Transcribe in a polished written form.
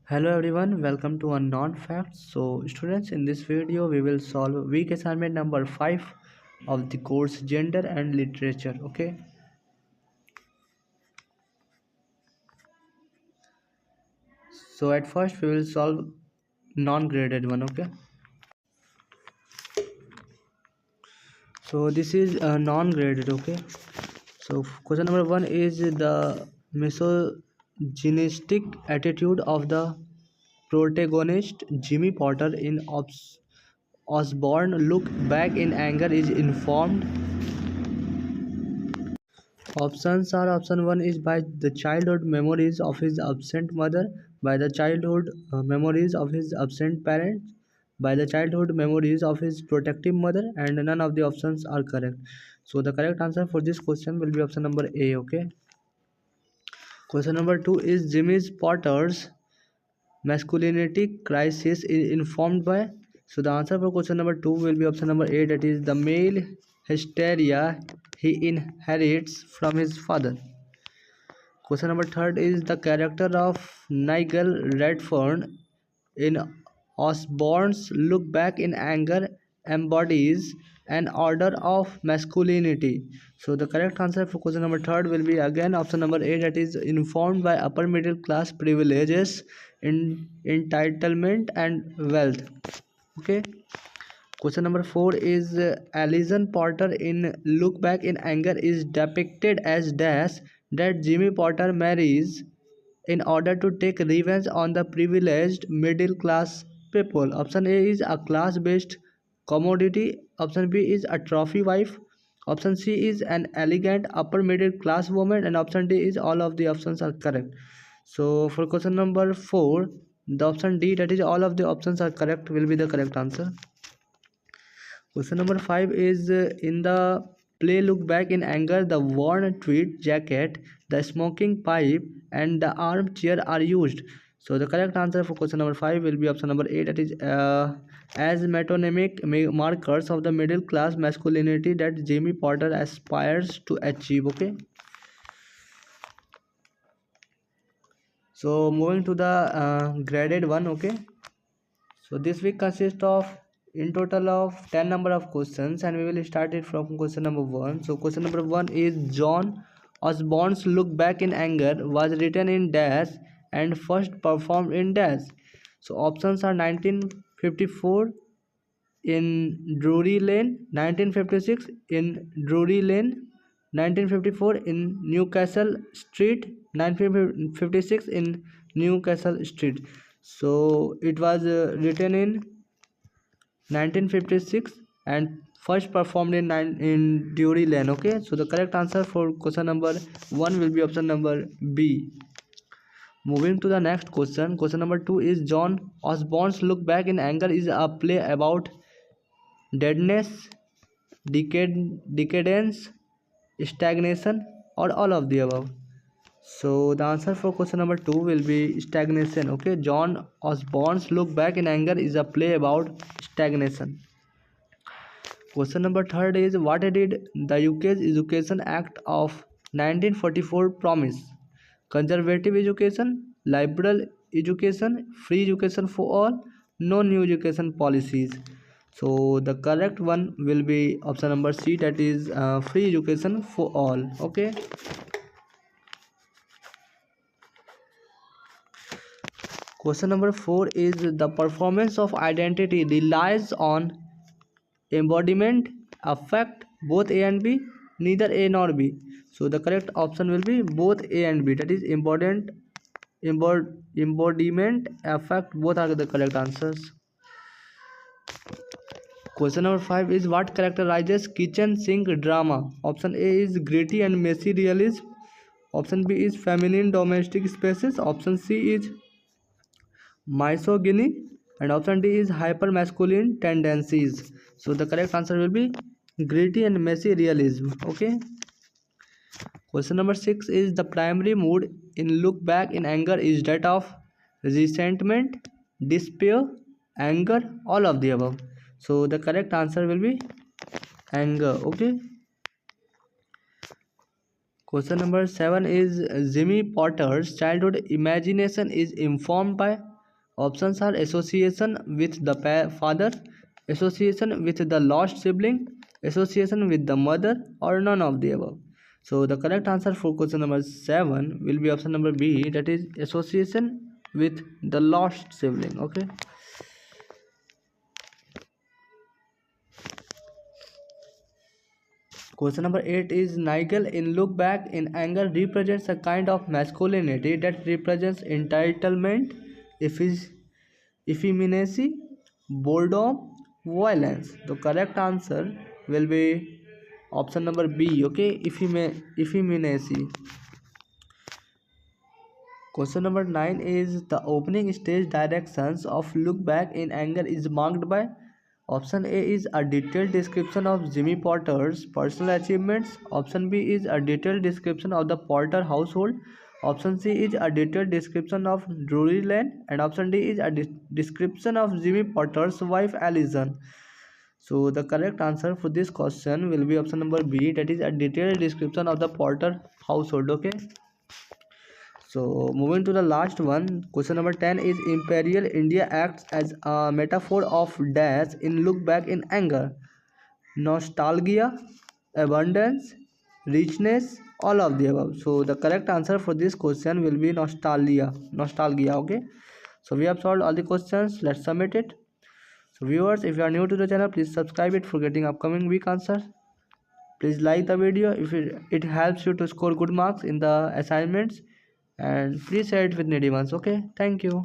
Hello everyone, welcome to Unknown Facts. So students, in this video we will solve week assignment number 5 of the course Gender and Literature. Okay. So at first we will solve non-graded one. Okay. So this is non-graded. Okay. So question number 1 is the misogynistic attitude of the protagonist Jimmy Potter in Osborne look back in anger is informed. Options are option 1 is by the childhood memories of his absent mother, by the childhood memories of his absent parents, by the childhood memories of his protective mother, and none of the options are correct. So the correct answer for this question will be option number A. Okay. Question number 2 is Jimmy Potter's masculinity crisis is informed by. So the answer for question number 2 will be option number A, that is the male hysteria he inherits from his father. Question number 3 is the character of Nigel Redfern in Osborne's look back in anger embodies an order of masculinity. So the correct answer for question number 3 will be again option number A, that is informed by upper middle class privileges, entitlement and wealth. Okay. Question number 4 is Alison Potter in Look Back in Anger is depicted as dash that Jimmy Potter marries in order to take revenge on the privileged middle class people. Option A is a class based commodity. Option B is a trophy wife. Option C is an elegant upper middle class woman, and option D is all of the options are correct. So for question number 4, the option D, that is all of the options are correct, will be the correct answer. Question number 5 is in the play Look Back in Anger, the worn tweed jacket, the smoking pipe, and the armchair are used. So the correct answer for question number 5 will be option number A, that is as metonymic markers of the middle class masculinity that Jamie Potter aspires to achieve. Okay. So moving to the graded one. Okay. So this week consists of in total of 10 number of questions, and we will start it from question number 1. So question number 1 is John Osborne's Look Back in Anger was written in dash and first performed in dash. So options are 1954 in Drury Lane, 1956 in Drury Lane, 1954 in Newcastle Street, 1956 in Newcastle Street. So it was written in 1956 and first performed in Drury Lane. Okay, so the correct answer for question number 1 will be option number B. Moving to the next question. Question number 2 is John Osborne's Look Back in Anger is a play about deadness, decadence, stagnation, or all of the above. So the answer for question number 2 will be stagnation. Okay, John Osborne's Look Back in Anger is a play about stagnation. Question number 3 is what did the UK's Education Act of 1944 promise? Conservative education, liberal education, free education for all, no new education policies. So the correct one will be option number C, that is free education for all. Okay. Question number 4 is the performance of identity relies on embodiment, affect, both A and B, neither A nor B. So the correct option will be both A and B, that is embodiment, affect, both are the correct answers. Question number 5 is what characterizes kitchen sink drama? Option A is gritty and messy realism. Option B is feminine domestic spaces. Option C is misogyny, and option D is hypermasculine tendencies. So the correct answer will be gritty and messy realism. Okay. Question number 6 is the primary mood in Look Back in Anger is that of resentment, despair, anger, all of the above. So the correct answer will be anger. Okay. Question number 7 is Jimmy Potter's childhood imagination is informed by. Options are association with the father, association with the lost sibling, association with the mother, or none of the above. So the correct answer for question number 7 will be option number B, that is association with the lost sibling. Okay. Question number 8 is Nigel in Look Back in Anger represents a kind of masculinity that represents entitlement, effeminacy, boredom, violence. The correct answer will be option number B. Okay, effeminacy. Question number 9 is the opening stage directions of Look Back in Anger is marked by option A is a detailed description of Jimmy Potter's personal achievements. Option B is a detailed description of the Potter household. Option C is a detailed description of Drury Lane, and option D is a description of Jimmy Potter's wife Alison. So the correct answer for this question will be option number B, that is a detailed description of the Potter household. Okay. So moving to the last one, question number 10 is Imperial India acts as a metaphor of dash in Look Back in Anger. Nostalgia, abundance, richness, all of the above. So the correct answer for this question will be nostalgia. Nostalgia, okay. So we have solved all the questions. Let's submit it. So viewers, if you are new to the channel, please subscribe it for getting upcoming week answers. Please like the video if it helps you to score good marks in the assignments, and please share it with needy ones. Okay, thank you.